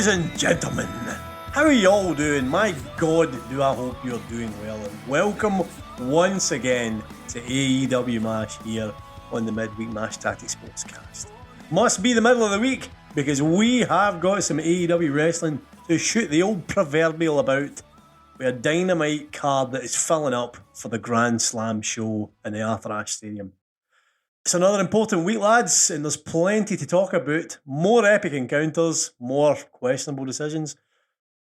Ladies and gentlemen, how are you all doing? My God, do I hope you're doing well, and welcome once again to AEW Mash here on the Midweek Mashed Tattie Sportscast. Must be the middle of the week because we have got some AEW wrestling to shoot the old proverbial about with a Dynamite card that is filling up for the Grand Slam show in the Arthur Ashe Stadium. It's another important week, lads, and there's plenty to talk about. More epic encounters, more questionable decisions.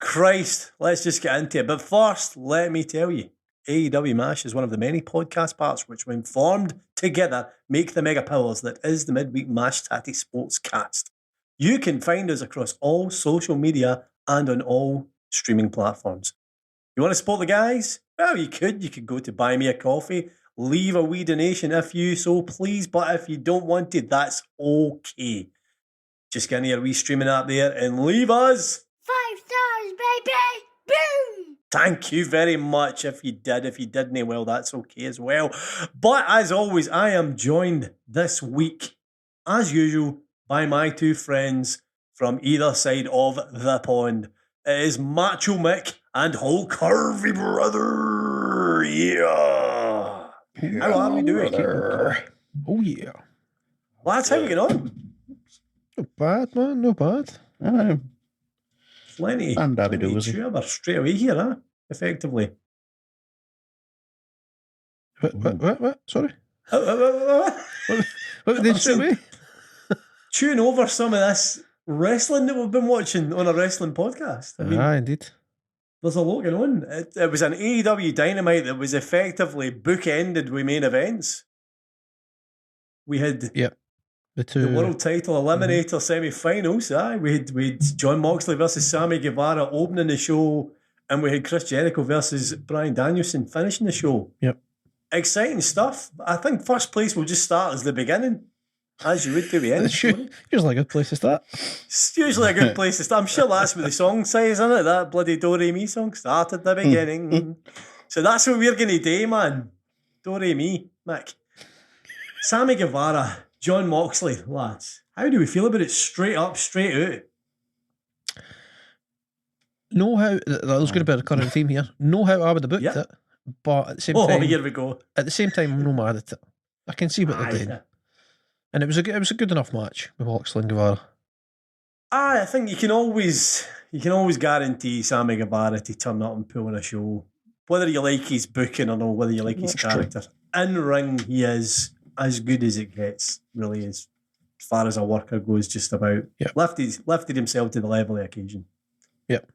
Christ, let's just get into it. But first, let me tell you, AEW Mash is one of the many podcast parts which, when formed together, make the mega powers that is the Midweek Mashed Tattie Sportscast. You can find us across all social media and on all streaming platforms. You want to support the guys? Well, you could. You could go to Buy Me a Coffee. Leave a wee donation if you so please, but if you don't want it, that's okay. Just get in your wee streaming app there and leave us 5 stars, baby! Boom! Thank you very much. If you did, if you didn't, well, that's okay as well. But as always, I am joined this week, as usual, by my two friends from either side of the pond. It is Macho Mick and Hulk Harvey, brother. Yeah. How are we doing? Oh, yeah. Lads, how we getting on? Not bad, man. Not bad. Plenty. And Daddy Plenty Trevor straight away here, huh? Effectively. What? Sorry? What What did you say? Tune over some of this wrestling that we've been watching on a wrestling podcast. I mean, Indeed. there's a lot going on. It was an AEW Dynamite that was effectively bookended with main events. We had the world title eliminator semi-finals. We had John Moxley versus Sammy Guevara opening the show, and we had Chris Jericho versus Bryan Danielson finishing the show. Yep. Exciting stuff. I think first place will just start as the beginning, as you would do the end. It's usually a good place to start. It's usually a good place to start. I'm sure that's what the song says, isn't it? That bloody Do Re Mi song. Start at the beginning. So that's what we're going to do, man. Do Re Mi, Mick. Sammy Guevara, John Moxley, lads. How do we feel about it straight up, straight out? Know how, there's going to be a recurring theme here. Know how I would have booked it, but at the same time, here we go. At the same time, I'm no mad at it. I can see what they're doing. Yeah. And it was a good enough match with Moxley and Guevara. I think you can always guarantee Sammy Guevara to turn up and pull on a show, whether you like his booking or not, whether you like his character. In ring, he is as good as it gets. Really is, as far as a worker goes. Just about lifted himself to the level of the occasion. Yep.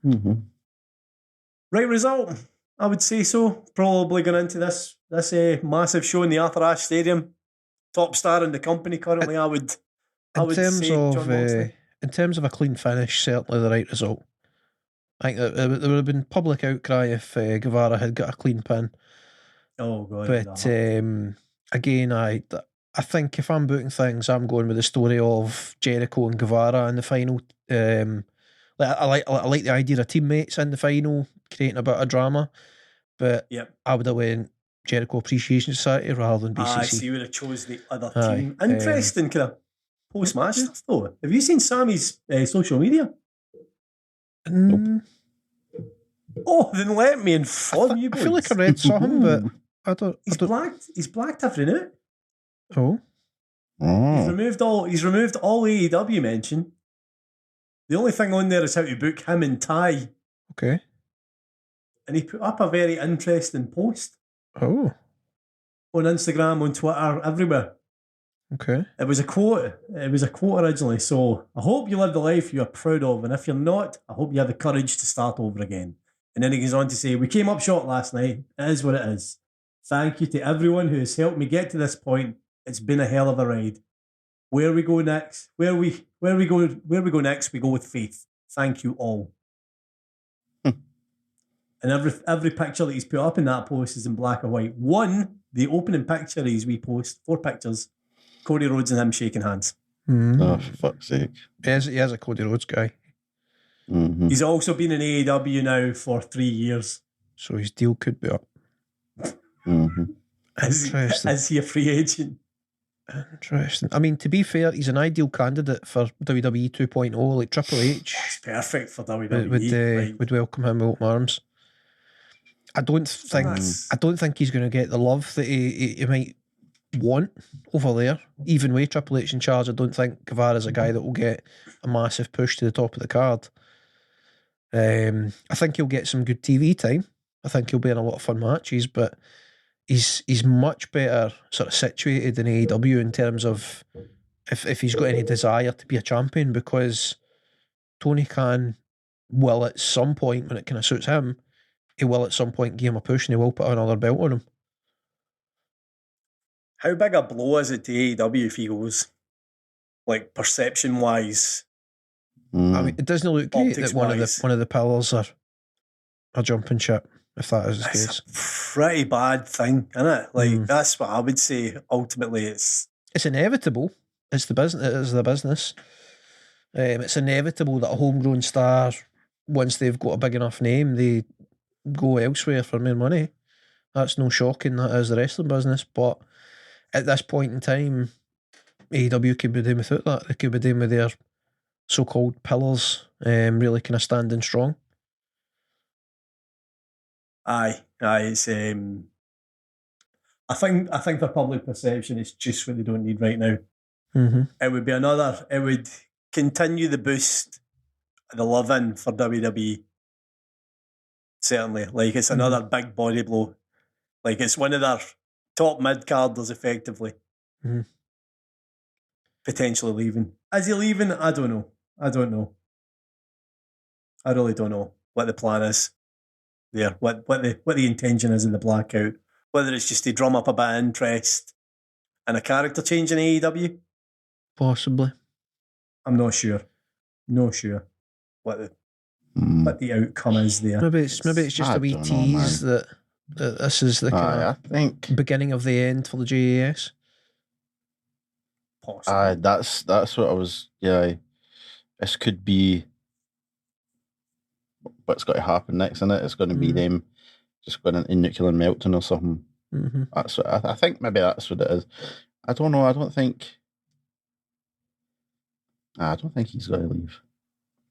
Right result, I would say so. Probably going into this massive show in the Arthur Ashe Stadium. Top star in the company currently, I would say John Moxley. In terms of a clean finish, certainly the right result. I think that there would have been public outcry if Guevara had got a clean pin. Oh God! But again, I think if I'm booking things, I'm going with the story of Jericho and Guevara in the final. I like the idea of teammates in the final creating a bit of drama, but I would have went Jericho Appreciation Society rather than BCC. So you would have chose the other team. Interesting kind of post-match stuff though. Have you seen Sammy's social media? Nope. Oh, then let me inform you boys. I feel like I read something, but I don't. He's blacked everything out. Oh. He's removed all AEW mention. The only thing on there is how to book him and Ty. Okay. And he put up a very interesting post. Oh. On Instagram, on Twitter, everywhere. Okay. It was a quote. It was a quote originally. So, I hope you live the life you are proud of, and if you're not, I hope you have the courage to start over again. And then he goes on to say, we came up short last night. It is what it is. Thank you to everyone who has helped me get to this point. It's been a hell of a ride. Where we go next? Where we go next? We go with faith. Thank you all. And every picture that he's put up in that post is in black and white. One, the opening picture we post, 4 pictures, Cody Rhodes and him shaking hands. Oh, for fuck's sake. He is a Cody Rhodes guy. Mm-hmm. He's also been in AEW now for 3 years. So his deal could be up. Mm-hmm. Is he a free agent? Interesting. I mean, to be fair, he's an ideal candidate for WWE 2.0. Like Triple H It's perfect for WWE. would welcome him with open arms. I don't think he's going to get the love that he might want over there. Even with Triple H in charge, I don't think Guevara's a guy that will get a massive push to the top of the card. I think he'll get some good TV time. I think he'll be in a lot of fun matches, but he's much better sort of situated in AEW in terms of if he's got any desire to be a champion, because Tony Khan will at some point, when it kind of suits him, he will at some point give him a push and he will put another belt on him. How big a blow is it to AEW if he goes, like, perception-wise? I mean, it doesn't look great that one of the pillars are jumping ship, if that is the case. It's a pretty bad thing, isn't it? Like, that's what I would say. Ultimately, it's inevitable. It's the business. It is the business. It's inevitable that a homegrown star, once they've got a big enough name, they go elsewhere for more money. That's no shocking. That is the wrestling business. But at this point in time, AEW could be doing without that. They could be doing with their so-called pillars, really kind of standing strong. Aye. It's I think the public perception is just what they don't need right now. Mm-hmm. It would be another. It would continue the boost, the love in for WWE. Certainly, like it's another big body blow. Like it's one of their top mid carders, effectively. Mm-hmm. Potentially leaving. Is he leaving? I don't know. I really don't know what the plan is there. What the intention is in the blackout. Whether it's just to drum up a bit of interest and a character change in AEW. Possibly. I'm not sure. What the outcome is there. Maybe it's just a wee tease that this is the kind of beginning of the end for the JAS. Possibly. That's what I was. Yeah, this could be what's got to happen next, isn't it? It's going to be them just going into nuclear melting or something. Mm-hmm. That's what I think. Maybe that's what it is. I don't know. I don't think he's going to leave.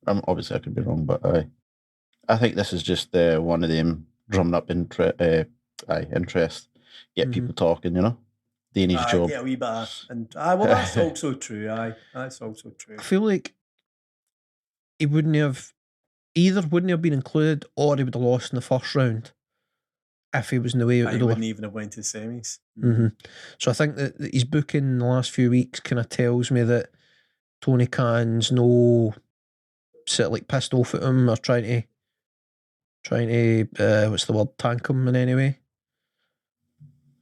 Obviously, I could be wrong, but I think this is just one of them drumming up interest, get people talking. You know, Danny's job. Get a wee bit, well, that's also true. That's also true. I feel like he wouldn't have been included, or he would have lost in the first round if he was in the way out the door. He wouldn't even have went to the semis. Mm-hmm. So I think that his booking in the last few weeks kind of tells me that Tony Khan's no sort of like pissed off at him or trying to what's the word, tank him in any way.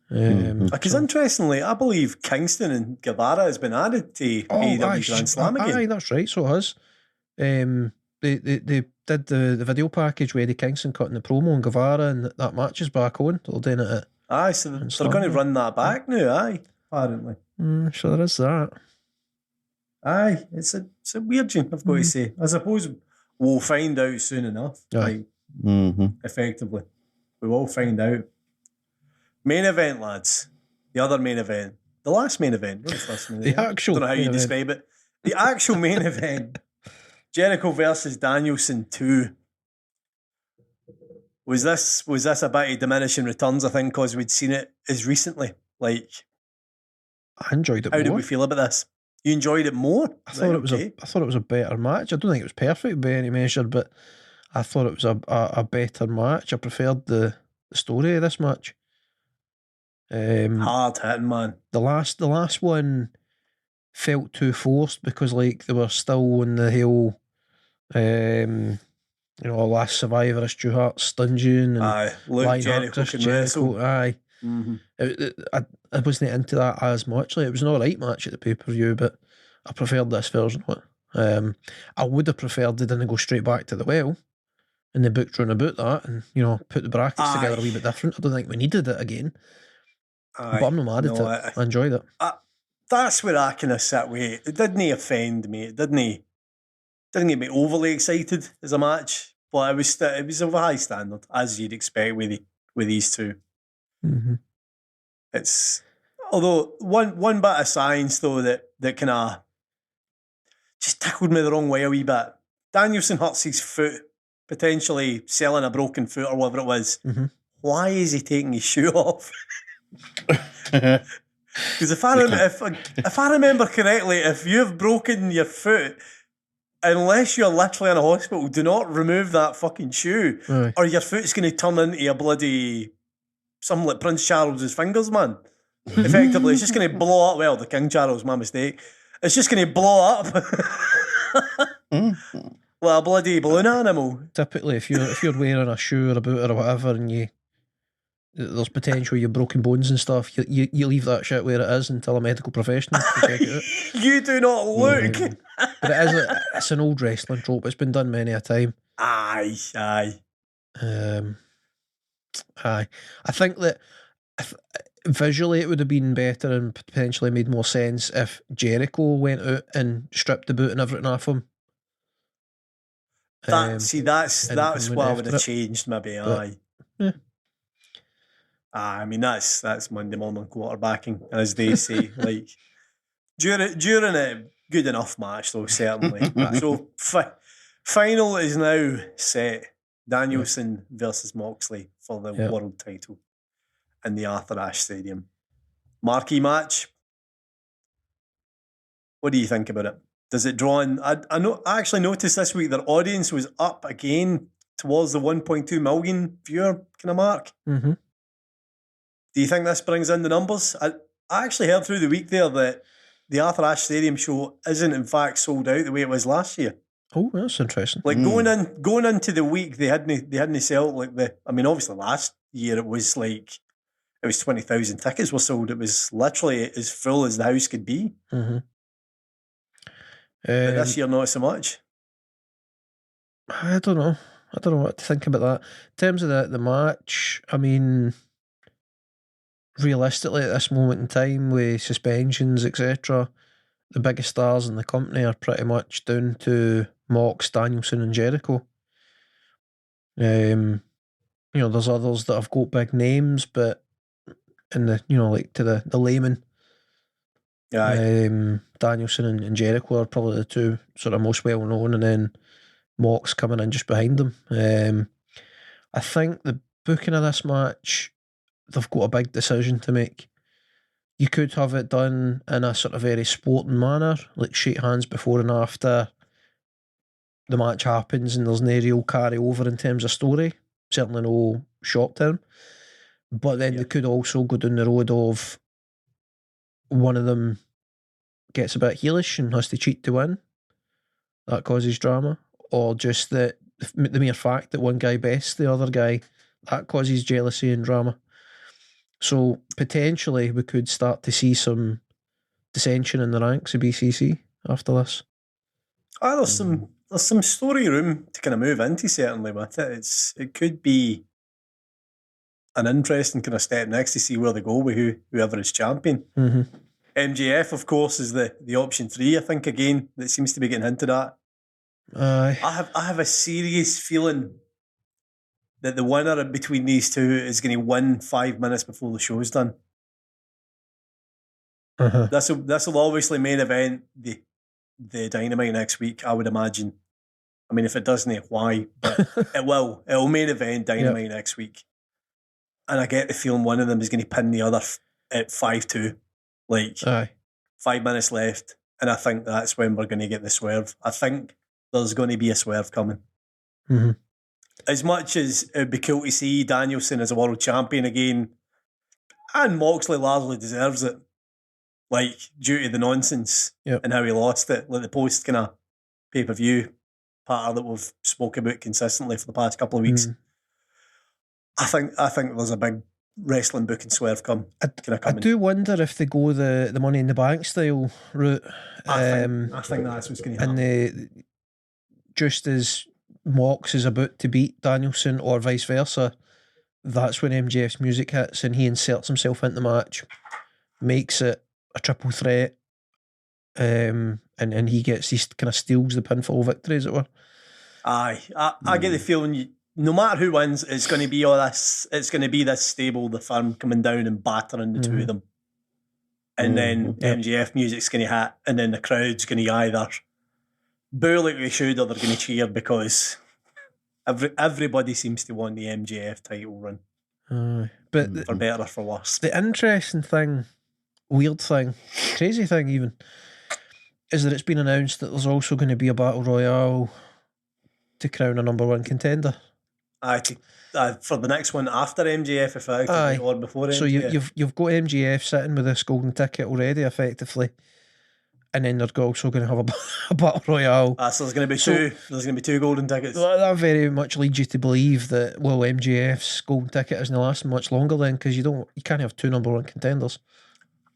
Because interestingly, I believe Kingston and Guevara has been added to AEW Grand Slam again. Aye, that's right, so it has. They did the video package where Eddie Kingston cutting the promo on Guevara, and that match is back on. They're doing it at so they're going to run that back now, apparently. So there is that. Aye, it's a weird gene, I've got to say. I suppose we'll find out soon enough. Like, effectively. We will find out. Main event, lads. The other main event. The last main event. Not the first main event. The actual. I don't know how you describe it. The actual main event. Jericho versus Danielson 2. Was this a bit of diminishing returns, I think, because we'd seen it as recently? Like, I enjoyed it more. How did we feel about this? You enjoyed it more? I thought it was a better match. I don't think it was perfect by any measure, but I thought it was a better match. I preferred the story of this match. Hard hitting, man. The last one felt too forced because like they were still in the whole last survivor is Stu Hart stinging and Jericho can wrestle. Aye. I wasn't into that as much. Like, it was an alright match at the pay-per-view, but I preferred this version of it. I would have preferred they didn't go straight back to the well and they booked round about that and, put the brackets together a wee bit different. I don't think we needed it again. But I'm not mad at it. I enjoyed it. That's where I kind of sit with. It didn't offend me. It didn't get me overly excited as a match, but it was of a high standard, as you'd expect with these two. Mm-hmm. It's Although one bit of science though that kind of just tickled me the wrong way a wee bit. Danielson hurts his foot, potentially selling a broken foot or whatever it was. Mm-hmm. Why is he taking his shoe off? Because if I remember correctly, if you've broken your foot, unless you're literally in a hospital, do not remove that fucking shoe, Aye. or your foot's going to turn into a bloody something like Prince Charles's fingers, man. Effectively, it's just going to blow up. Well, the King Charles, my mistake. It's just going to blow up like a bloody balloon animal. Typically, if you're wearing a shoe or a boot or whatever, and there's potential you've broken bones and stuff, you leave that shit where it is until a medical professional can check it out. You do not look. But it's an old wrestling trope. It's been done many a time. Aye. Aye. I think that visually it would have been better and potentially made more sense if Jericho went out and stripped the boot and everything off him. That's what I would have it. changed, maybe. But, yeah. I mean, that's Monday morning quarterbacking, as they say. Like during a good enough match, though, certainly. So final is now set. Danielson versus Moxley for the world title in the Arthur Ashe Stadium. Marquee match. What do you think about it? Does it draw in? I actually noticed this week their audience was up again towards the 1.2 million viewer kind of mark. Mm-hmm. Do you think this brings in the numbers? I actually heard through the week there that the Arthur Ashe Stadium show isn't in fact sold out the way it was last year. Oh, that's interesting. Like going into the week, they hadn't sold like obviously last year it was 20,000 tickets were sold. It was literally as full as the house could be. Mm-hmm. But this year, not so much. I don't know what to think about that. In terms of the match, I mean, realistically, at this moment in time, with suspensions, etc., the biggest stars in the company are pretty much down to Mox, Danielson, and Jericho. There's others that have got big names, but in the to the layman, Danielson and Jericho are probably the two sort of most well known, and then Mox coming in just behind them. I think the booking of this match, they've got a big decision to make. You could have it done in a sort of very sporting manner, like shake hands before and after the match happens, and there's no real carry over in terms of story, certainly no short term. But then they could also go down the road of one of them gets a bit heelish and has to cheat to win. That causes drama. Or just the mere fact that one guy bests the other guy, that causes jealousy and drama. So potentially we could start to see some dissension in the ranks of BCC after this. There's some story room to kind of move into, certainly with it. It could be an interesting kind of step next to see where they go with whoever is champion. Mm-hmm. MJF, of course, is the option 3, I think, again, that seems to be getting hinted at. I have a serious feeling that the winner between these two is going to win 5 minutes before the show's done. Uh-huh. This will obviously main event the Dynamite next week, I would imagine. I mean, if it doesn't, why? But it will. It'll main event Dynamite next week. And I get the feeling one of them is going to pin the other at 5-2. Like, 5 minutes left. And I think that's when we're going to get the swerve. I think there's going to be a swerve coming. Mm-hmm. As much as it would be cool to see Danielson as a world champion again, and Moxley largely deserves it, like, due to the nonsense and how he lost it, like the post kind of pay-per-view pattern that we've spoke about consistently for the past couple of weeks. I think there's a big wrestling booking swerve coming. I do wonder if they go the Money in the Bank style route. I think that's what's going to happen. And just as Mox is about to beat Danielson or vice versa, that's when MJF's music hits and he inserts himself into the match, makes it a triple threat, and he kind of steals the pinfall victory, as it were. Aye, I get the feeling no matter who wins, it's going to be all this. It's going to be this stable, the firm coming down and battering the two of them. and then MJF music's going to hit, and then the crowd's going to either boo like they should, or they're going to cheer, because everybody seems to want the MJF title run. But for better or for worse. The interesting thing, weird thing, crazy thing even, is that it's been announced that there's also going to be a battle royale to crown a number one contender. For the next one after MJF, effectively, or before MJF. So you've got MJF sitting with this golden ticket already, effectively, and then they're also going to have a battle royale. So there's going to be two. There's going to be two golden tickets. That very much leads you to believe that MJF's golden ticket isn't lasting much longer then, because you can't have two number one contenders.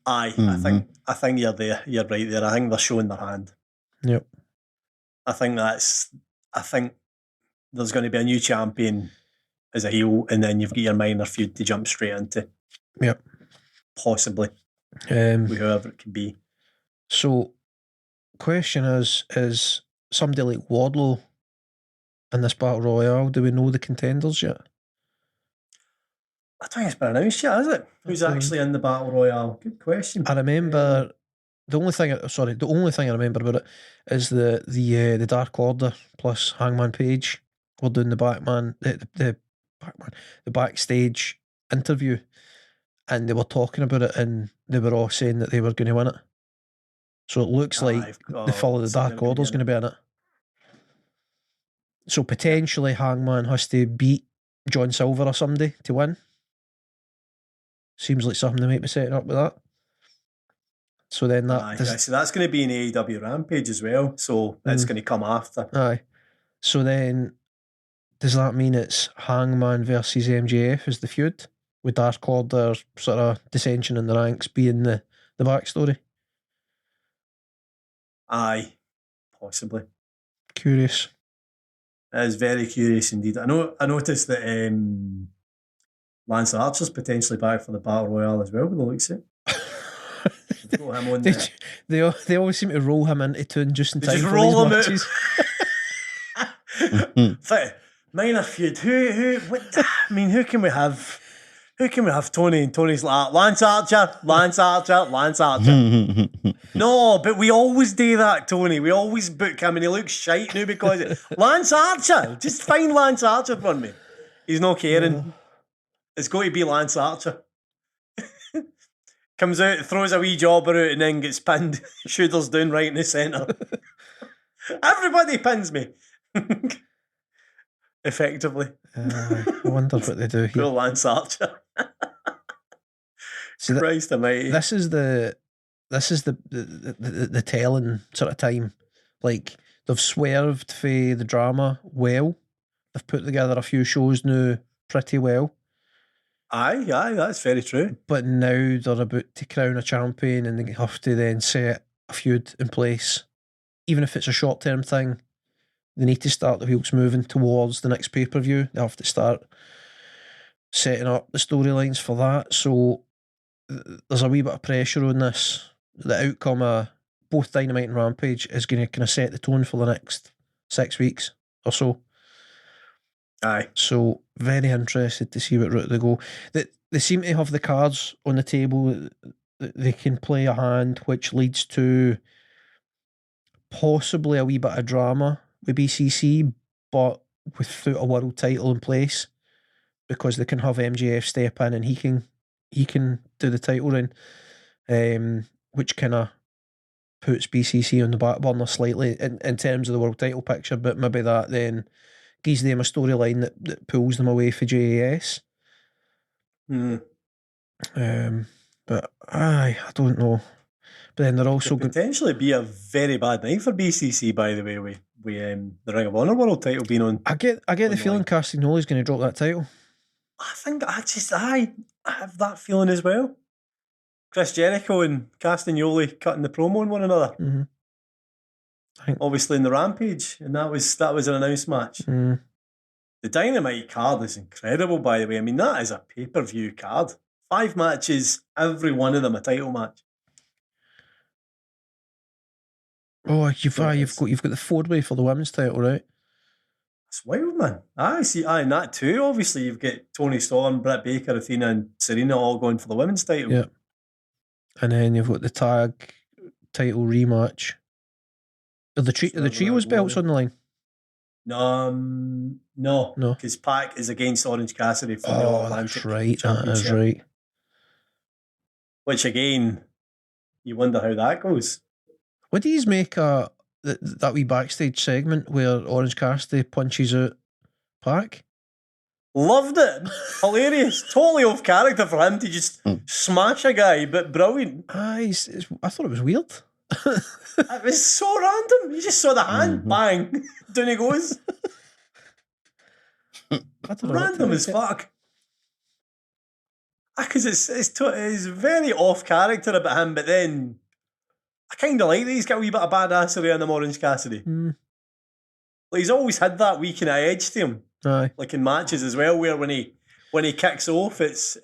I think you're there. You're right there. I think they're showing their hand. Yep. I think there's going to be a new champion as a heel, and then you've got your minor feud to jump straight into. Yep. Possibly. With whoever it could be. So, question is somebody like Wardlow in this battle royale, do we know the contenders yet? I don't think it's been announced yet, is it? Who's actually in the battle royale? Good question. I remember the only thing I remember about it is the Dark Order plus Hangman Page were doing the backstage interview, and they were talking about it, and they were all saying that they were going to win it. So it looks like the fall of the Dark Order is going to be in it. So potentially Hangman has to beat John Silver or somebody to win. Seems like something they might be setting up with that. So then so that's going to be in AEW Rampage as well. So it's going to come after. Aye. So then, does that mean it's Hangman versus MJF as the feud, with Dark Order sort of dissension in the ranks being the backstory? Aye, possibly. Curious. It is very curious indeed. I noticed that Lance Archer's potentially back for the Battle Royale as well, with the looks of it. They always seem to roll him into two just in time just for roll these him matches. Minor feud. Who can we have? Who can we have? Tony, and Tony's like Lance Archer. No, but we always do that, Tony. We always book him and he looks shite now because Lance Archer. Just find Lance Archer for me. He's not caring. It's got to be Lance Archer. Comes out, throws a wee jobber out, and then gets pinned. Shoulders down right in the centre. Everybody pins me. Effectively. I wonder what they do here. Poor Lance Archer. Christ almighty. This is the telling sort of time. Like, they've swerved for the drama well. They've put together a few shows now pretty well. Aye, that's very true. But now they're about to crown a champion, and they have to then set a feud in place. Even if it's a short-term thing, they need to start the wheels moving towards the next pay-per-view. They have to start setting up the storylines for that. So there's a wee bit of pressure on this. The outcome of both Dynamite and Rampage is going to kind of set the tone for the next 6 weeks or so. Aye. So very interested to see what route they go. They seem to have the cards on the table that they can play a hand, which leads to possibly a wee bit of drama with BCC, but without a world title in place, because they can have MJF step in and he can do the title run, which kind of puts BCC on the back burner slightly in terms of the world title picture, but maybe that then gives them a storyline that pulls them away for JAS. But I don't know. But then they're also could potentially be a very bad night for BCC, by the way, with the Ring of Honor world title being on. I get the feeling Castagnoli's going to drop that title. I have that feeling as well. Chris Jericho and Castagnoli cutting the promo on one another. Mm-hmm. Obviously in the Rampage, and that was an announced match. Mm. The Dynamite card is incredible, by the way. I mean, that is a pay-per-view card. 5 matches, every one of them a title match. Oh, you've got the 4-way for the women's title, right? That's wild, man. And that too. Obviously, you've got Toni Storm, Britt Baker, Athena, and Serena all going for the women's title. Yeah. And then you've got the tag title rematch. Are the trios belts on the line? No, because Pac is against Orange Cassidy for the All-Atlantic that's right. Championship. That is right. Which again, you wonder how that goes. What do you make that wee backstage segment where Orange Cassidy punches out Pac? Loved it. Hilarious. Totally off character for him to just smash a guy, but brilliant. I thought it was weird. It was so random. You just saw the hand, bang, down he goes. Random as fuck. Because it's very off character about him, but then I kind of like that he's got a wee bit of badassery on him, Orange Cassidy. Like, he's always had that wee kind of edge to him. Aye. Like in matches as well, where when he kicks off, it's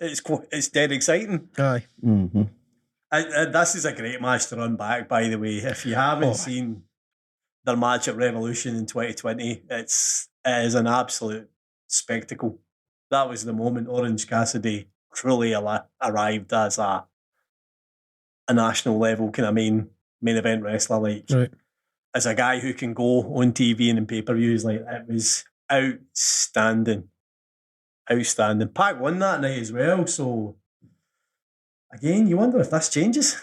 dead exciting. Aye. Mm-hmm. This is a great match to run back, by the way. If you haven't seen their match at Revolution in 2020, it is an absolute spectacle. That was the moment Orange Cassidy truly arrived as a national level kind of main event wrestler, like right. As a guy who can go on TV and in pay-per-views. Like, it was outstanding. Pac won that night as well, so again, you wonder if this changes,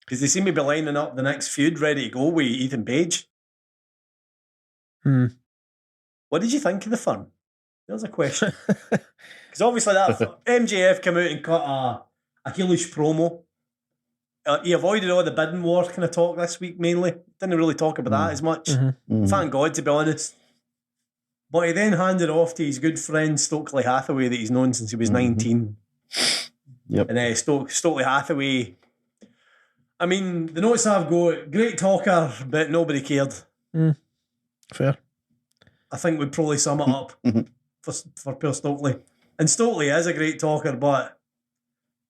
because they seem to be lining up the next feud ready to go with Ethan Page. What did you think of the firm? There's a question. Because obviously that MJF came out and cut a heelish promo. He avoided all the bidding war kind of talk this week mainly. Didn't really talk about that as much. Thank God, to be honest. But he then handed off to his good friend Stokely Hathaway that he's known since he was 19. Yep. And Stokely Hathaway, I mean, the notes I've got, great talker, but nobody cared. Fair. I think we'd probably sum it up for poor Stokely. And Stokely is a great talker, but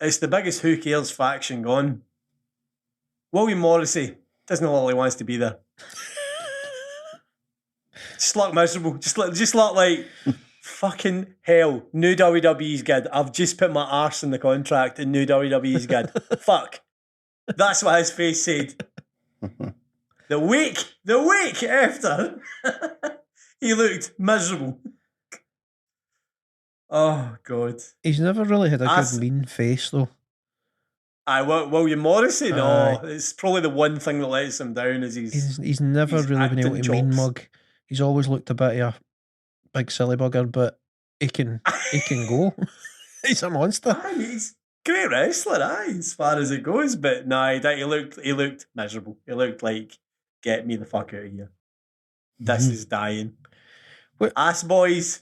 it's the biggest who cares faction gone. William Morrissey doesn't look like he wants to be there. Just look miserable. Just look like fucking hell. New WWE's good. I've just put my arse in the contract and new WWE's good. Fuck. That's what his face said. The week after, he looked miserable. Oh, God. He's never really had a good mean face, though. William Morrissey, no. It's probably the one thing that lets him down is he's never really been able to mean mug. He's always looked a bit of a big silly bugger, but he can go. He's a monster. He's a great wrestler, as far as it goes. But no, he looked miserable. He looked like, get me the fuck out of here. This is dying. What? Ass boys.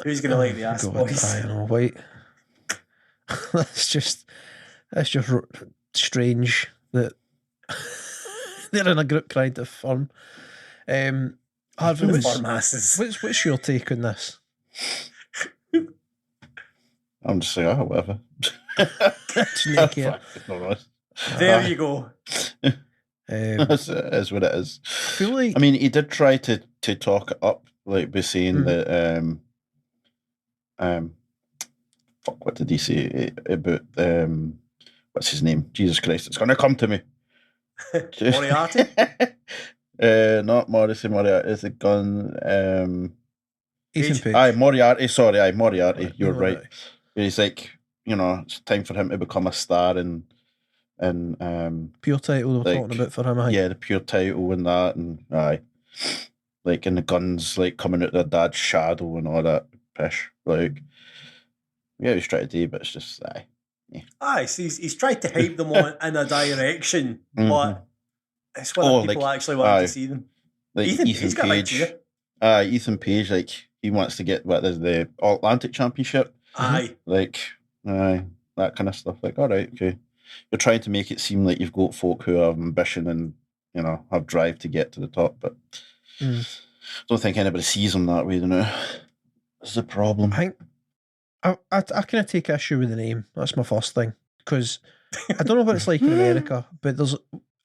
Who's gonna like the ass boys? I don't know. Wait. That's just strange that they're in a group trying to firm. Harvey, what's your take on this? I'm just saying, whatever. There you go. That's what it is. I mean, he did try to talk it up, like by saying that. What did he say about what's his name? Jesus Christ, it's going to come to me. Moriarty? Not Morrissey. Moriarty is it gone? Ethan Page. Moriarty. Sorry, Moriarty. You're right. He's like, it's time for him to become a star and pure title they were talking about for him. Yeah, the pure title and that, and like, and the guns like coming out of their dad's shadow and all that pish. Like, yeah, he's trying to do, but it's just so he's tried to hype them on in a direction, but it's whether people actually want to see them. Like Ethan Page. Ethan Page, like, he wants to get the All-Atlantic Championship. Like, that kind of stuff. Like, all right, okay. You're trying to make it seem like you've got folk who have ambition and, have drive to get to the top, but I don't think anybody sees them that way, That's the problem. I think I kind of take issue with the name. That's my first thing, because I don't know what it's like in America, but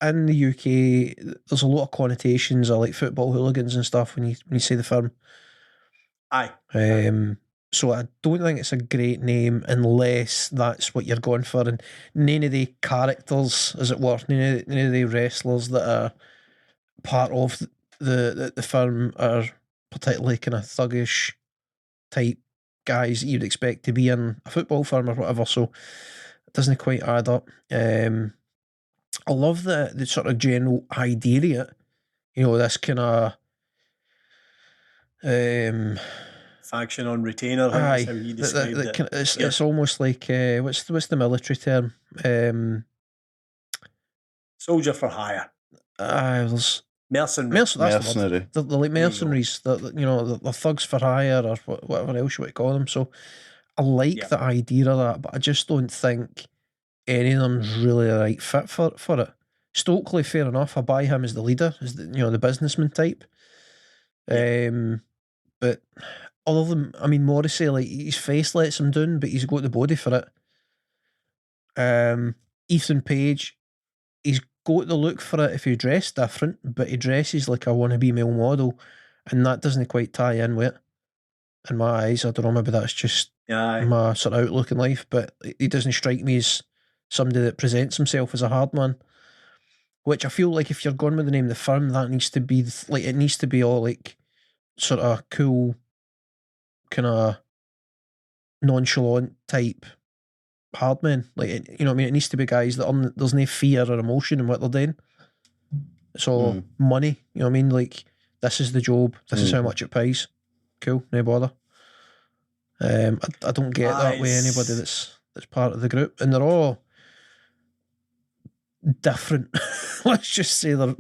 in the UK, there's a lot of connotations of like football hooligans and stuff when you say the firm. So I don't think it's a great name unless that's what you're going for. And none of the characters, as it were, none of the wrestlers that are part of the firm are particularly kind of thuggish type guys that you'd expect to be in a football firm or whatever. So it doesn't quite add up. I love the sort of general idea of it. You know, this kind of faction on retainer. That's how he described it. It's almost like what's the military term? Soldier for hire. There's mercenary. They're like mercenaries. They're thugs for hire or whatever else you want to call them. So I like the idea of that, but I just don't think any of them's really the right fit for it. Stokely, fair enough. I buy him as the leader, as the businessman type. But other than, Morrissey, like, his face lets him down, but he's got the body for it. Ethan Page, he's got the look for it if he dressed different, but he dresses like a wannabe male model, and that doesn't quite tie in with it. In my eyes, I don't know, maybe that's just my sort of outlook in life, but he doesn't strike me as somebody that presents himself as a hard man. Which I feel like if you're going with the name of the firm, that needs to be like, it needs to be all like sort of cool, kind of nonchalant type hard men. Like, it needs to be guys that there's no fear or emotion in what they're doing. It's all money, like, this is the job, this is how much it pays. Cool, no bother. I don't get that with anybody that's part of the group, and they're all different. Let's just say their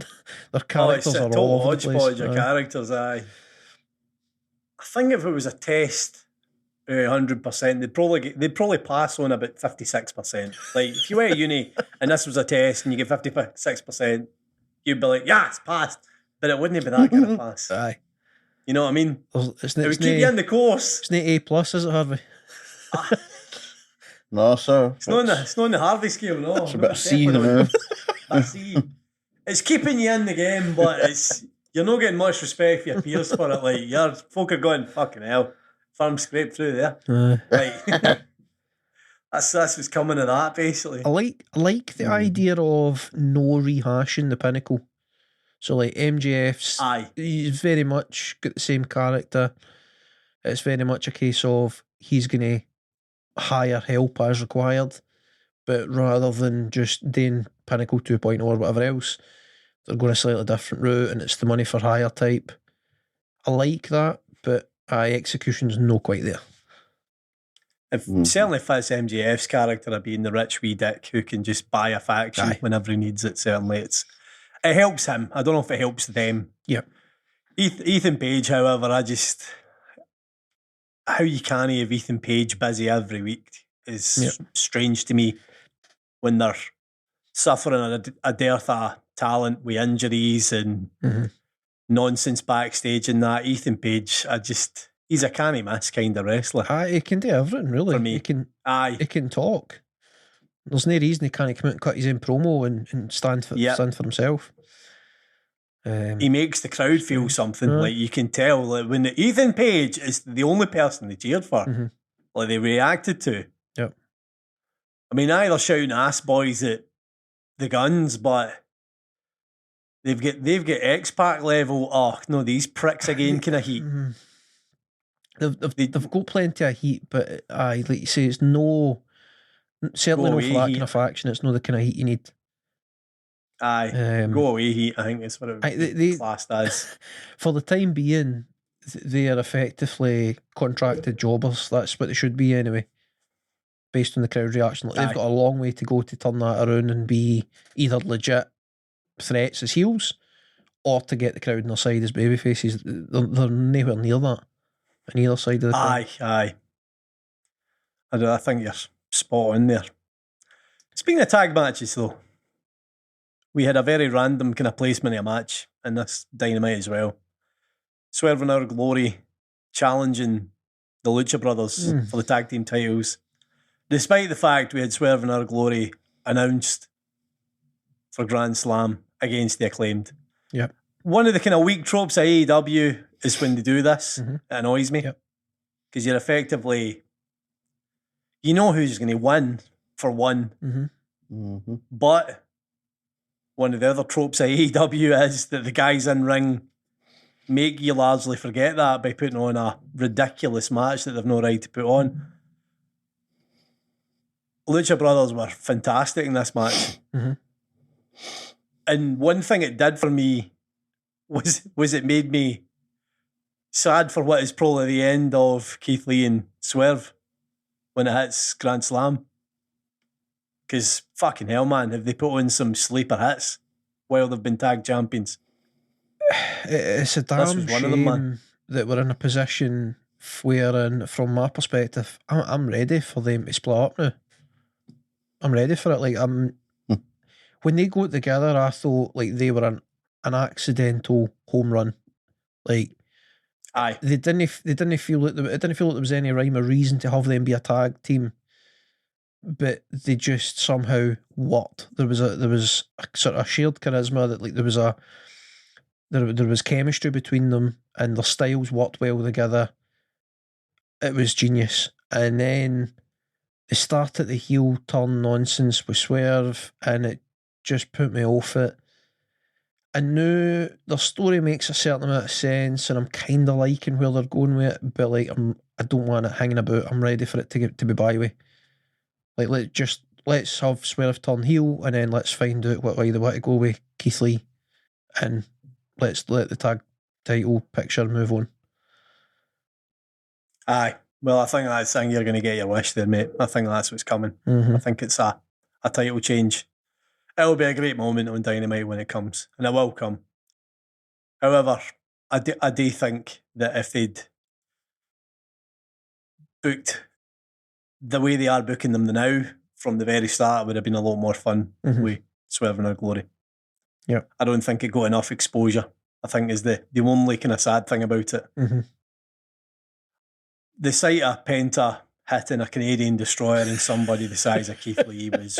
characters are all over the place. Hodgepodge of characters. I think if it was a test, 100%, they'd probably pass on about 56%. Like, if you went to uni and this was a test and you get 56%, you'd be like, yeah, it's passed. But it wouldn't be that kind of pass. Aye. You know what I mean? It would keep you in the course. It's not A+, is it, Harvey? No, sir. It's not on the Harvey scale, no. It's a bit of C now. A C. It's keeping you in the game, but you're not getting much respect for your peers for it. Like, your folk are going, fucking hell, firm scraped through there. Like, that's what's coming of that, basically. I like the idea of no rehashing the Pinnacle. So, like, MJF's, he's very much got the same character. It's very much a case of he's going to hire help as required, but rather than just doing Pinnacle 2.0 or whatever else, they're going a slightly different route, and it's the money for hire type. I like that, but execution's no quite there. It certainly fits MJF's character of being the rich wee dick who can just buy a faction whenever he needs it. Certainly, it helps him. I don't know if it helps them. Yeah. Ethan Page, however, how you can't have Ethan Page busy every week is strange to me when they're suffering a dearth of talent with injuries and nonsense backstage and that. Ethan Page, he's a canny miss kind of wrestler. He can do everything, really. For me. He can talk. There's no reason he can't come out and cut his own promo and stand for himself. He makes the crowd feel something. Like, you can tell, like, when Ethan Page is the only person they cheered for, like, they reacted to. Yep. I mean, they're shouting ass boys at the Guns, but they've got X-Pac level. Oh no, these pricks again kind of heat. They've got plenty of heat, but like you say, it's certainly no for that kind of faction. It's not the kind of heat you need. Go away heat, I think that's what it classed as. For the time being, they are effectively contracted jobbers. That's what they should be anyway, based on the crowd reaction. Like, they've got a long way to go to turn that around and be either legit threats as heels or to get the crowd on their side as babyfaces. They're nowhere near that on either side of the thing. I think you're spot on there. Speaking of tag matches, though, we had a very random kind of placement of a match in this Dynamite as well. Swerve in Our Glory challenging the Lucha Brothers for the tag team titles, despite the fact we had Swerve in Our Glory announced for Grand Slam against the Acclaimed. One of the kind of weak tropes of AEW is when they do this. It annoys me. Because you're effectively, you know who's going to win for one. But one of the other tropes of AEW is that the guys in ring make you largely forget that by putting on a ridiculous match that they've no right to put on. Lucha Brothers were fantastic in this match. And one thing it did for me was it made me sad for what is probably the end of Keith Lee and Swerve when it hits Grand Slam. Because fucking hell, man, have they put on some sleeper hits while they've been tag champions? It's a damn shame that we're in a position where, from my perspective, I'm ready for them to split up now. I'm ready for it. Like, when they go together, I thought like they were an accidental home run. Like, aye, they didn't feel like it didn't feel like there was any rhyme or reason to have them be a tag team, but they just somehow worked. There was a sort of shared charisma that like there was chemistry between them, and their styles worked well together. It was genius. And then they started the heel turn nonsense with Swerve, and it just put me off it. And now their story makes a certain amount of sense, and I'm kind of liking where they're going with it, but like I don't want it hanging about. I'm ready for it to be byway. Like let's have Swerve turn heel, and then let's find out what way they want to go with Keith Lee, and let's let the tag title picture move on. Aye. Well, I think that's saying you're going to get your wish there, mate. I think that's what's coming. I think it's a title change. It'll be a great moment on Dynamite when it comes, and it will come. However, I do think that if they'd booked the way they are booking them now from the very start, it would have been a lot more fun with Swerve in Our Glory. Yeah, I don't think it got enough exposure, I think, is the only kind of sad thing about it. The sight of Penta hitting a Canadian destroyer and somebody the size of Keith Lee was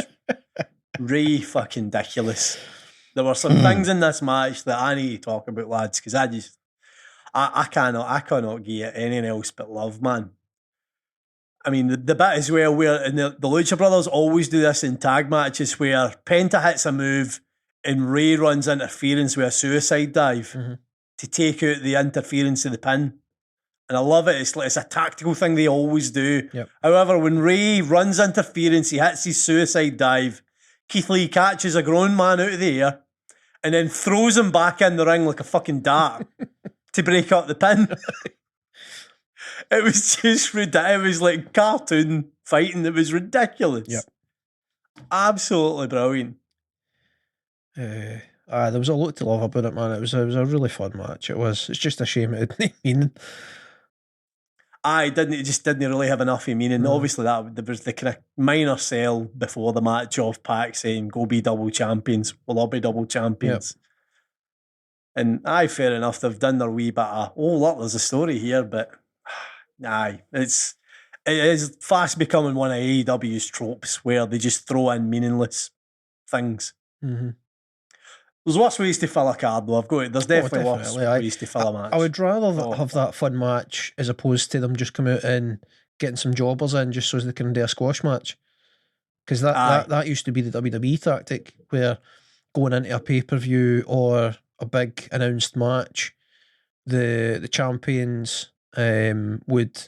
fucking ridiculous. There were some things in this match that I need to talk about, lads, because I cannot give it anything else but love, man. I mean, the bit as well where and the Lucha Brothers always do this in tag matches where Penta hits a move and Ray runs interference with a suicide dive to take out the interference of the pin. And I love it. It's a tactical thing they always do. Yep. However, when Ray runs interference, he hits his suicide dive. Keith Lee catches a grown man out of the air and then throws him back in the ring like a fucking dart to break up the pin. It was just ridiculous. It was like cartoon fighting. It was ridiculous. Yep. Absolutely brilliant. There was a lot to love about it, man. It was a really fun match. It was. It's just a shame it didn't mean. It just didn't really have enough of meaning. Obviously, there was the kind of minor sell before the match of Pac saying, "Go be double champions. We'll all be double champions." Yep. And fair enough. They've done their wee bit of, look, there's a story here, but it is fast becoming one of AEW's tropes where they just throw in meaningless things. There's worse ways to fill a card, though. There's definitely worse ways to fill a match. I would rather have that fun match as opposed to them just come out and getting some jobbers in just so they can do a squash match. Because that used to be the WWE tactic, where going into a pay-per-view or a big announced match, the champions would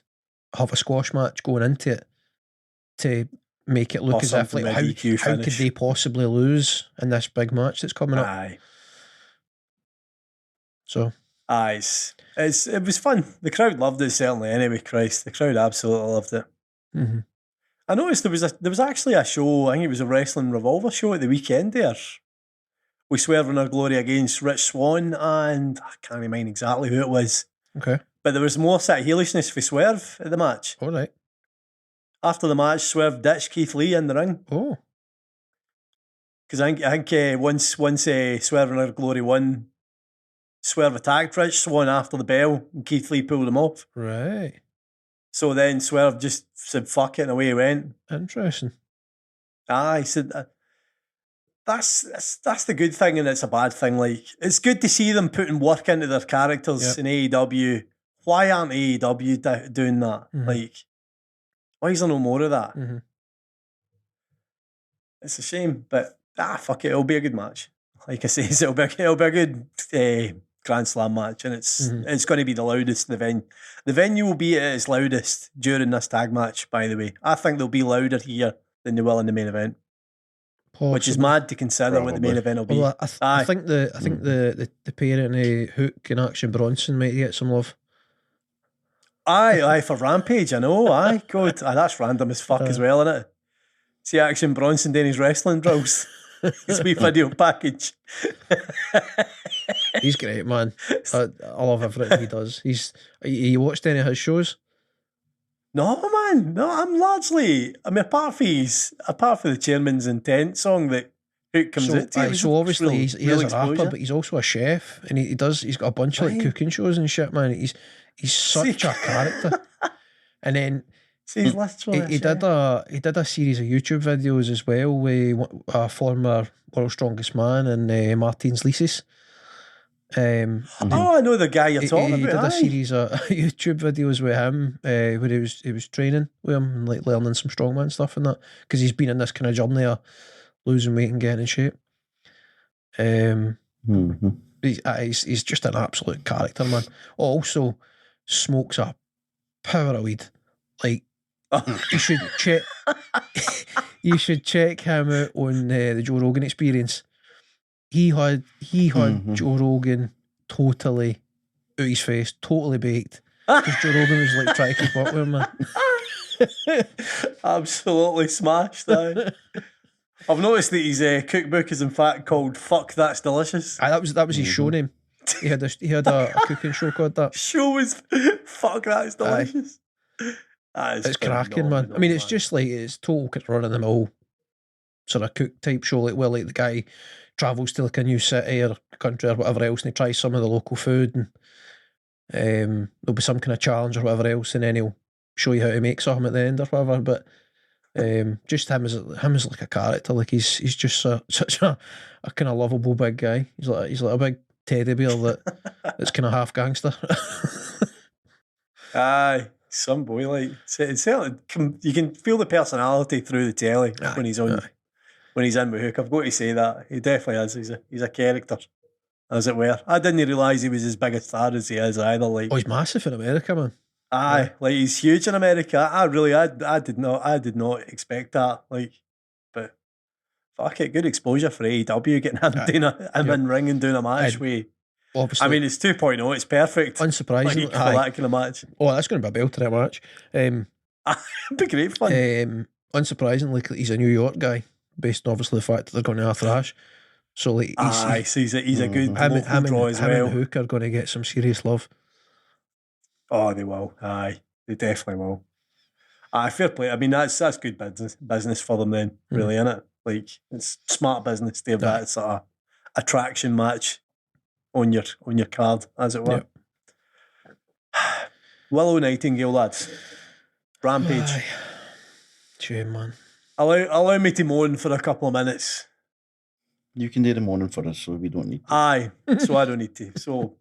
have a squash match going into it to make it look as if like how could they possibly lose in this big match that's coming up. So it was fun. The crowd loved it certainly. Anyway, Christ, the crowd absolutely loved it. I noticed there was actually a show. I think it was a Wrestling Revolver show at the weekend there. We Swerve in Our Glory against Rich Swann, and I can't remember exactly who it was. Okay, but there was more sort of heelishness for Swerve at the match. All right. After the match, Swerve ditched Keith Lee in the ring. Oh. Because I think once Swerve in Our Glory won, Swerve attacked Rich Swann after the bell and Keith Lee pulled him off. Right. So then Swerve just said, fuck it, and away he went. Interesting. He said, that's the good thing and it's a bad thing. Like, it's good to see them putting work into their characters in AEW why aren't AEW doing that? Like, why is there no more of that? It's a shame, but fuck it, it'll be a good match. Like I say, it'll be a good Grand Slam match, and it's going to be the loudest. The venue will be at its loudest during this tag match. By the way, I think they'll be louder here than they will in the main event. Possibly. Which is mad to consider what the main event will be. Well, I think the pairing of Hook and Action Bronson might get some love. Aye, for Rampage, I know. Aye, God, that's random as fuck as well, isn't it? See Action Bronson doing his wrestling drills. His wee video package. He's great, man. I love everything he does. You watched any of his shows? No, man. No, I'm largely. I mean, apart from the Chairman's Intent song that Hook comes into. So obviously he's a rapper, but he's also a chef, and he's got a bunch of like cooking shows and shit, man. He's such a character. And then he did a series of YouTube videos as well with a former World's Strongest Man and Martin's Leases. I know the guy you're talking about. He did a series of YouTube videos with him where he was training with him and like learning some strongman stuff and that, because he's been in this kind of journey of losing weight and getting in shape. He's just an absolute character, man. Also smokes a power of weed. Like, you should check. You should check him out on the Joe Rogan Experience. He had Joe Rogan totally out his face, totally baked, because Joe Rogan was like trying to keep up with him, man. Absolutely smashed. I've noticed that his cookbook is in fact called "Fuck That's Delicious." That was his show name. He had a cooking show called that. Show is "Fuck That's Delicious." It's cracking, man. I mean, it's just like it's total run of the mill sort of cook type show. Like, well, like the guy travels to like a new city or country or whatever else, and he tries some of the local food, and there'll be some kind of challenge or whatever else, and then he'll show you how to make something at the end or whatever. But just him as like a character, like he's just such a kind of lovable big guy. He's like a big teddy bear that's kind of half gangster. Aye. Some boy, like you can feel the personality through the telly when he's on, when he's in with Hook. I've got to say that he definitely is. He's a character, as it were. I didn't realise he was as big a star as he is either. Like, he's massive in America, man. Aye, like he's huge in America. I did not expect that. Like, but fuck it, good exposure for AEW getting him in ring and doing a match with. Obviously, I mean, it's 2.0. It's perfect. Unsurprisingly, for that kind of match. Oh, that's going to be a belter, that match. It'd be great fun. Unsurprisingly, he's a New York guy, based on obviously the fact that they're going to Arthur. So like, he's a good local draw as well. Him and Hook are going to get some serious love. Oh, they will. Aye, they definitely will. Fair play. I mean, that's good business for them then, really, isn't it? Like, it's smart business to have that sort of attraction match on your card, as it were. Yep. Willow Nightingale, lads. Rampage. Shame, man. Allow me to moan for a couple of minutes. You can do the moaning for us, so we don't need to. Aye, so I don't need to. So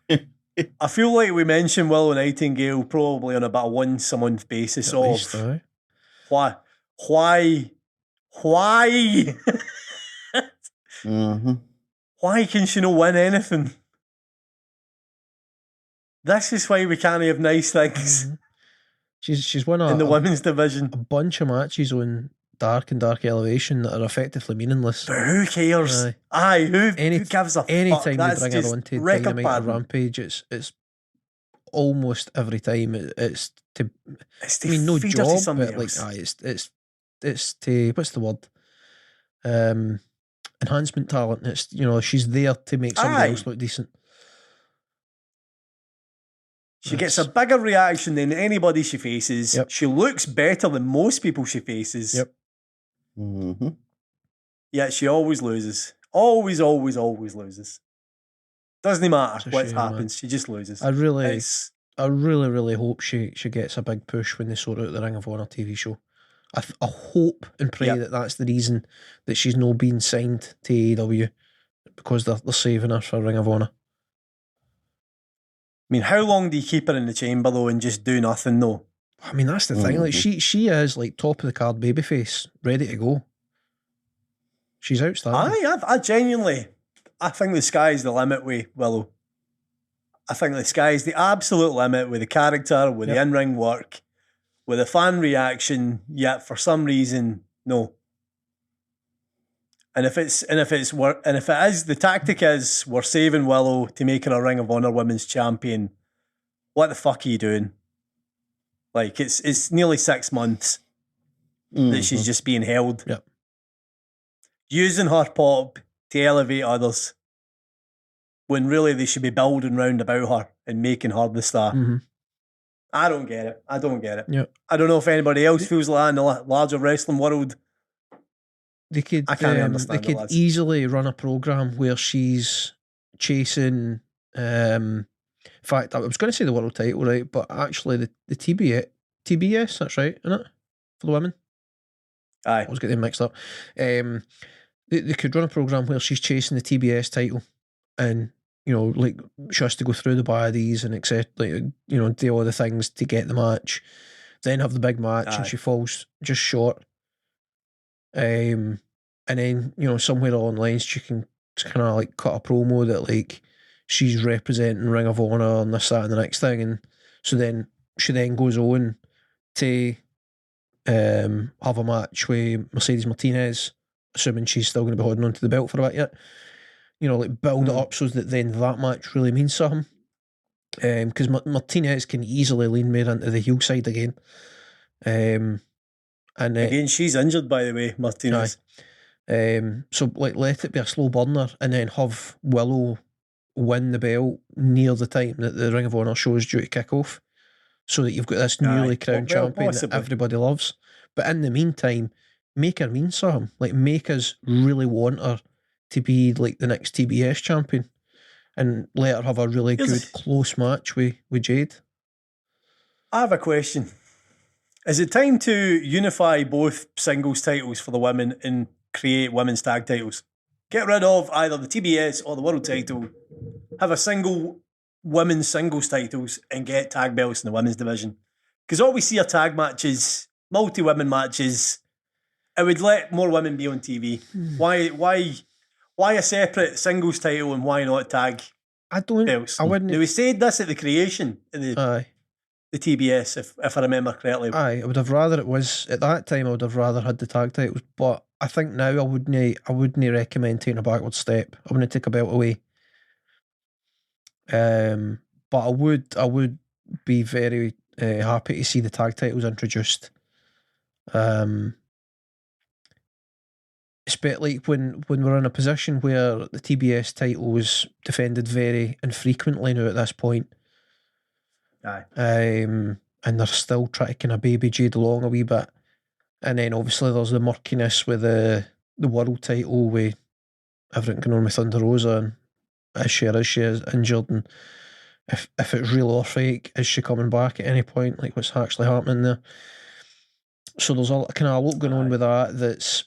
I feel like we mention Willow Nightingale probably on about a once-a-month basis At least, why why can she not win anything? This is why we can't have nice things. She's won in the women's division a bunch of matches on Dark and Dark Elevation that are effectively meaningless. But who cares? Who gives a fuck? Anytime they bring her on to Dynamite and Rampage, it's almost every time it's to I mean, no job, but like it's to, what's the word? Enhancement talent. It's, you know, she's there to make somebody else look decent. She gets a bigger reaction than anybody she faces. Yep. She looks better than most people she faces. Yep. Yet she always loses. Always loses. Doesn't matter what happens, man. She just loses. I really hope she gets a big push when they sort out the Ring of Honor TV show. I hope and pray that that's the reason that she's not been signed to AEW, because they're saving her for Ring of Honor. mean, how long do you keep her in the chamber though and just do nothing though? I mean, that's the thing. Like she is like top of the card babyface, ready to go. She's outstanding. I genuinely, I think the sky's the limit with Willow. I think the sky's the absolute limit with the character, with the in-ring work, with the fan reaction. Yet for some reason, no. And if it is, the tactic is we're saving Willow to make her a Ring of Honor Women's Champion. What the fuck are you doing? Like it's nearly 6 months that she's just being held. Yep. Using her pop to elevate others when really they should be building round about her and making her the star. Mm-hmm. I don't get it. Yep. I don't know if anybody else feels like that in the larger wrestling world. They could, I can't understand they could easily run a program where she's chasing. In fact, I was going to say the world title, right? But actually, the TBS, that's right, isn't it? For the women. Aye. I was getting them mixed up. They could run a program where she's chasing the TBS title, and like she has to go through the baddies and accept, do all the things to get the match, then have the big match, and she falls just short. And then somewhere along the lines she can kind of like cut a promo that like she's representing Ring of Honor and this, that, and the next thing, and so then she then goes on to have a match with Mercedes Martinez, assuming she's still going to be holding on to the belt for a bit yet. Like build it up so that then that match really means something. Because Martinez can easily lean more into the heel side again. And again, she's injured, by the way, Martinez. So like let it be a slow burner, and then have Willow win the belt near the time that the Ring of Honor show is due to kick off, so that you've got this newly crowned champion that everybody loves. But in the meantime, make her mean something. Like make us really want her to be like the next TBS champion, and let her have a really good close match with Jade. I have a question. Is it time to unify both singles titles for the women and create women's tag titles? Get rid of either the TBS or the world title. Have a single women's singles titles and get tag belts in the women's division. Because all we see are tag matches, multi-women matches. I would let more women be on TV. Why a separate singles title and why not tag belts? I wouldn't. Now, we said this at the creation of the TBS, if I remember correctly. Aye, I would have rather it was at that time. I would have rather had the tag titles, but I think now I wouldn't recommend taking a backward step. I wouldn't take a belt away. But I would be very happy to see the tag titles introduced. Especially like when we're in a position where the TBS title was defended very infrequently now at this point. Aye. And they're still trying to kind of baby Jade along a wee bit. And then obviously there's the murkiness with the world title with everything going on with Thunder Rosa, and is she injured, and if it's real or fake, is she coming back at any point, like what's actually happening there. So there's a lot going on with that's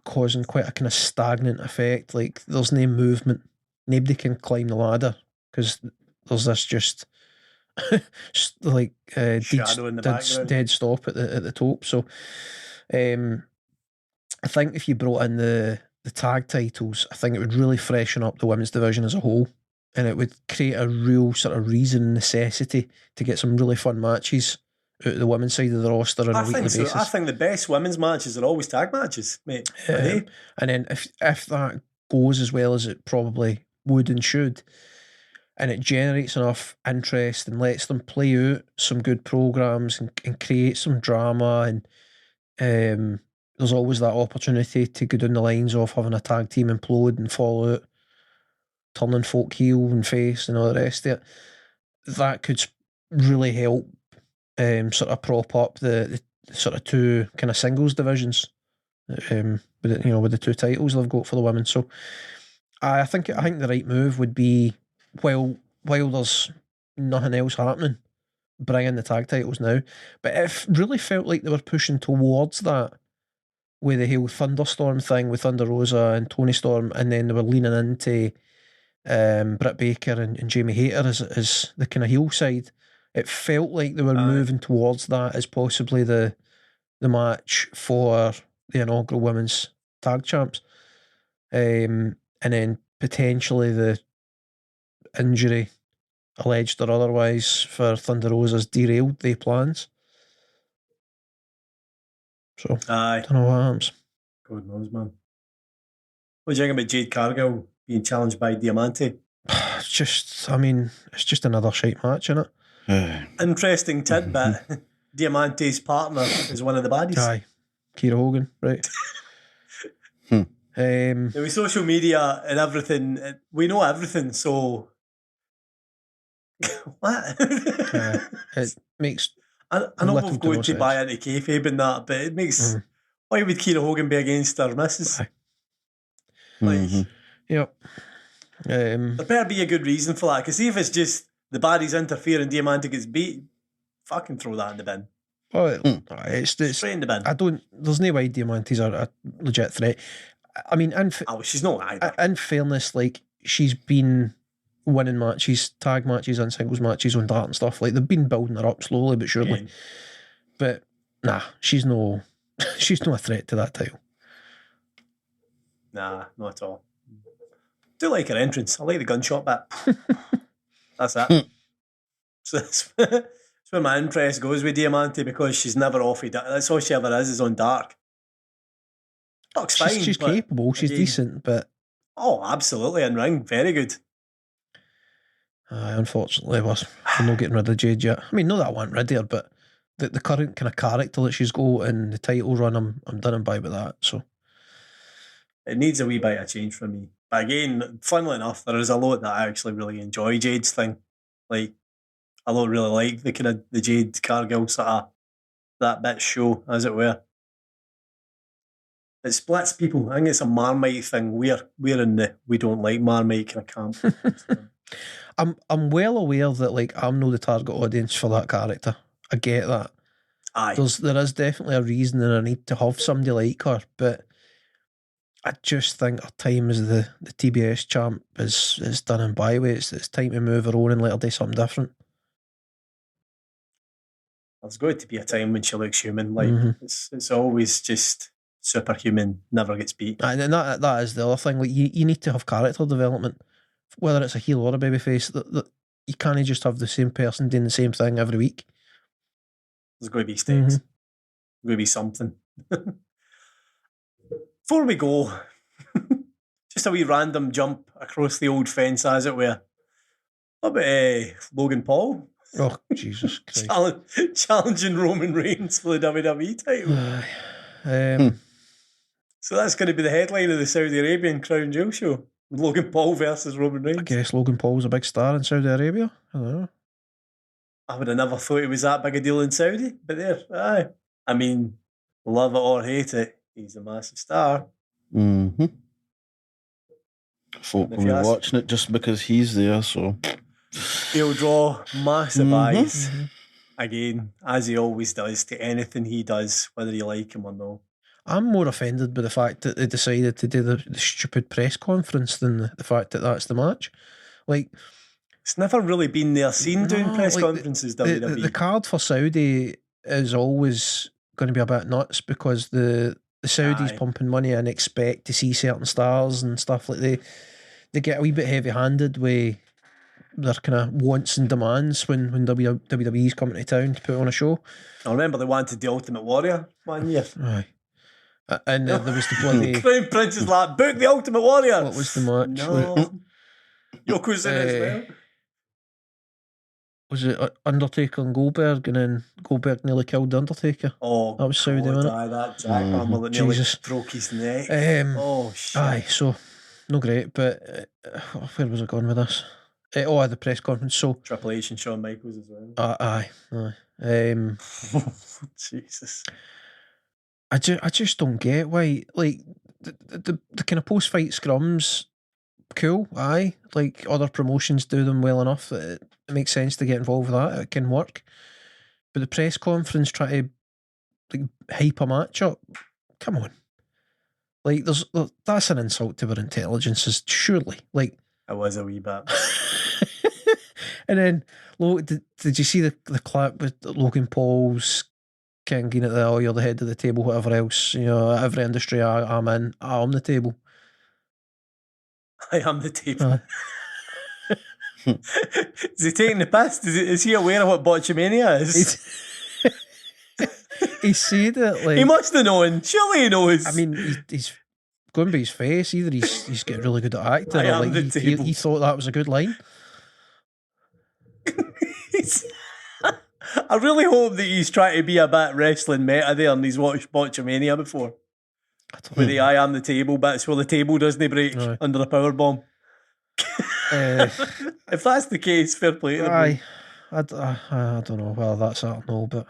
causing quite a kind of stagnant effect. Like there's no movement, nobody can climb the ladder because there's this just like dead stop at the top. So I think if you brought in the tag titles, I think it would really freshen up the women's division as a whole, and it would create a real sort of reason, necessity to get some really fun matches out of the women's side of the roster on a weekly basis. I think the best women's matches are always tag matches, mate. And then if that goes as well as it probably would and should, and it generates enough interest and lets them play out some good programs and create some drama, and there's always that opportunity to go down the lines of having a tag team implode and fall out, turning folk heel and face and all the rest of it. That could really help sort of prop up the sort of two kind of singles divisions with the two titles they've got for the women. So I think the right move would be, while there's nothing else happening, bring in the tag titles now. But it really felt like they were pushing towards that with the whole Thunderstorm thing with Thunder Rosa and Tony Storm, and then they were leaning into Britt Baker and Jamie Hayter as the kind of heel side. It felt like they were moving towards that as possibly the match for the inaugural women's tag champs. And then potentially the injury, alleged or otherwise, for Thunder Rosa's derailed their plans. So, don't know what happens. God knows, man. What do you think about Jade Cargill being challenged by Diamante? It's just another shite match, isn't it? Interesting tidbit. Diamante's partner is one of the baddies. Aye. Kiera Hogan, right. With social media and everything, we know everything, so... What? It makes... I know we've got to buy into kayfabe and that, but it makes... Why would Kiera Hogan be against her missus? Yep. There better be a good reason for that, because see if it's just the baddies interfere and Diamante gets beat, fucking throw that in the bin. Well, it's straight in the bin. There's no way Diamante's a legit threat. I mean, she's not either. In fairness, like, she's been winning matches, tag matches and singles matches on Dart and stuff. Like, they've been building her up slowly but surely. Yeah. But nah, she's no a threat to that title. Nah, not at all. Do like her entrance. I like the gunshot bit. That's it. So that's where my interest goes with Diamante, because she's never off it. That's all she ever is on Dark. Dark's fine. She's capable. She's decent, but absolutely in ring, very good. Unfortunately, we're not getting rid of Jade yet. I mean, not that I want rid of her, but the current kind of character that she's got in the title run, I'm done and by with that. So it needs a wee bit of change for me. But again, funnily enough, there is a lot that I actually really enjoy Jade's thing. Like, I don't really like the kind of the Jade Cargill sort of that bit show, as it were. It splits people. I think it's a Marmite thing. We're in the we don't like Marmite kind of camp. I'm well aware that, like, I'm not the target audience for that character. I get that. Aye. There is definitely a reason and a need to have somebody like her, but I just think her time as the TBS champ is done and by with. It's time to move her on and let her do something different. There's going to be a time when she looks human. Like, it's always just superhuman, never gets beat. And that is the other thing. Like, you need to have character development, whether it's a heel or a babyface. That you can't just have the same person doing the same thing every week. There's going to be steps. There's going to be something. Before we go, just a wee random jump across the old fence, as it were. What about Logan Paul? Oh, Jesus Christ. Challenging Roman Reigns for the WWE title. So that's going to be the headline of the Saudi Arabian Crown Jewel show. Logan Paul versus Roman Reigns. I guess Logan Paul's a big star in Saudi Arabia. I don't know. I would have never thought it was that big a deal in Saudi, but there, aye. I mean, love it or hate it, he's a massive star. Folk will be watching it just because he's there, so... He'll draw massive eyes. Again, as he always does, to anything he does, whether you like him or not. I'm more offended by the fact that they decided to do the stupid press conference than the fact that that's the match. Like, it's never really been their scene doing press conferences, WWE. The card for Saudi is always going to be a bit nuts because the Saudis pumping money and expect to see certain stars and stuff. Like, they get a wee bit heavy-handed with their kind of wants and demands when WWE's coming to town to put on a show. I remember they wanted the Ultimate Warrior one year. Aye. And there was the bloody... Crown Prince is like, book the Ultimate Warrior! What was the match? No. Yoko's in as well. Was it Undertaker and Goldberg, and then Goldberg nearly killed the Undertaker? Oh, that was Saudi, wasn't it? That jackhammer that nearly broke his neck. Shit. Aye, so, no great, but where was I going with this? The press conference. So Triple H and Shawn Michaels as well. Aye. Jesus. I just don't get why, like, the kind of post-fight scrums, cool, aye. Like, other promotions do them well enough that it makes sense to get involved with that. It can work. But the press conference, try to, like, hype a match up, come on. Like, that's an insult to our intelligences, surely. Like, I was a wee bit. And then, did you see the clip with Logan Paul's king at the, oh, you're the head of the table, whatever else, you know, every industry I'm in, I'm the table. I am the table. Is he taking the piss? Is he aware of what botchamania is? He said it like... He must have known. Surely he knows. I mean, he's going by his face. Either he's getting really good at acting, I or am like the table. he thought that was a good line. I really hope that he's trying to be a bit wrestling meta there and he's watched Botchamania before. With the I am the table bits where the table doesn't break under a power bomb. If that's the case, fair play to them. I don't know whether that's that or no, but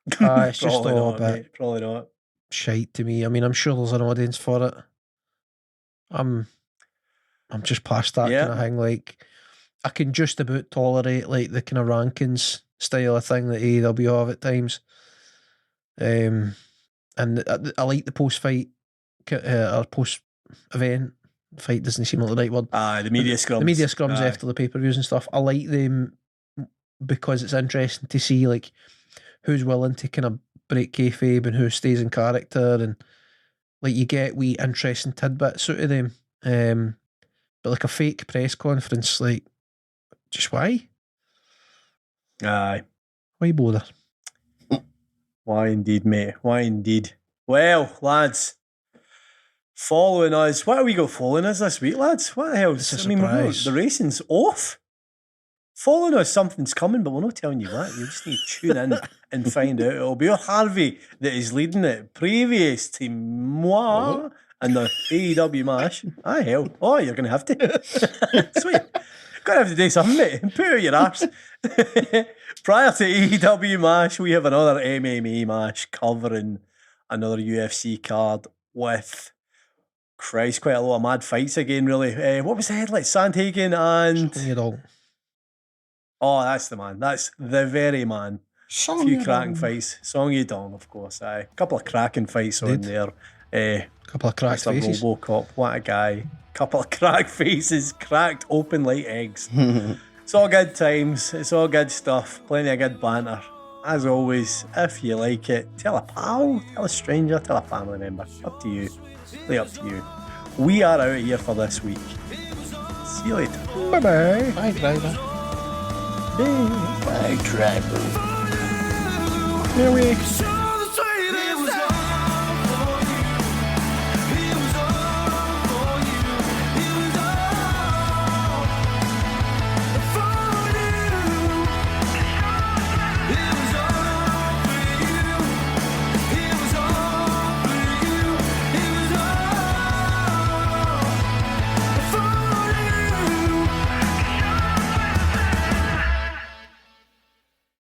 it's just all a bit mate, probably not shite to me. I mean, I'm sure there's an audience for it. I'm just past that kind of thing. Like, I can just about tolerate like the kind of rankings style of thing that AEW have at times. And I like the post-fight or post-event. Fight doesn't seem like the right word. The media scrums. The media scrums after the pay-per-views and stuff. I like them because it's interesting to see like who's willing to kind of break kayfabe and who stays in character, and like you get wee interesting tidbits out of them. But like a fake press conference, like, just why? Aye. Why bother? Why indeed, mate? Why indeed? Well, lads, following us. What have we got following us this week, lads? What the hell? I mean, the racing's off. Following us, something's coming, but we're not telling you what. You just need to tune in and find out. It'll be Harvey that is leading it, previous to moi and the AEW Mash. Hell. Oh, you're going to have to. Sweet. Going to have to do something, mate. Put out your arse. Prior to AEW Mash, we have another MMA Mash covering another UFC card with, Christ, quite a lot of mad fights again, really. What was the headline? Sandhagen and... Oh, that's the man. That's the very man. A few cracking fights. Song Yadong, of course. A couple of cracking fights on there. Couple of cracked faces. Robocop, what a guy. Couple of cracked faces, cracked open like eggs. It's all good times. It's all good stuff. Plenty of good banter. As always, if you like it, tell a pal, tell a stranger, tell a family member. Up to you. Play up to you. We are out of here for this week. See you later. Bye-bye. Bye, driver. Bye, driver. Here we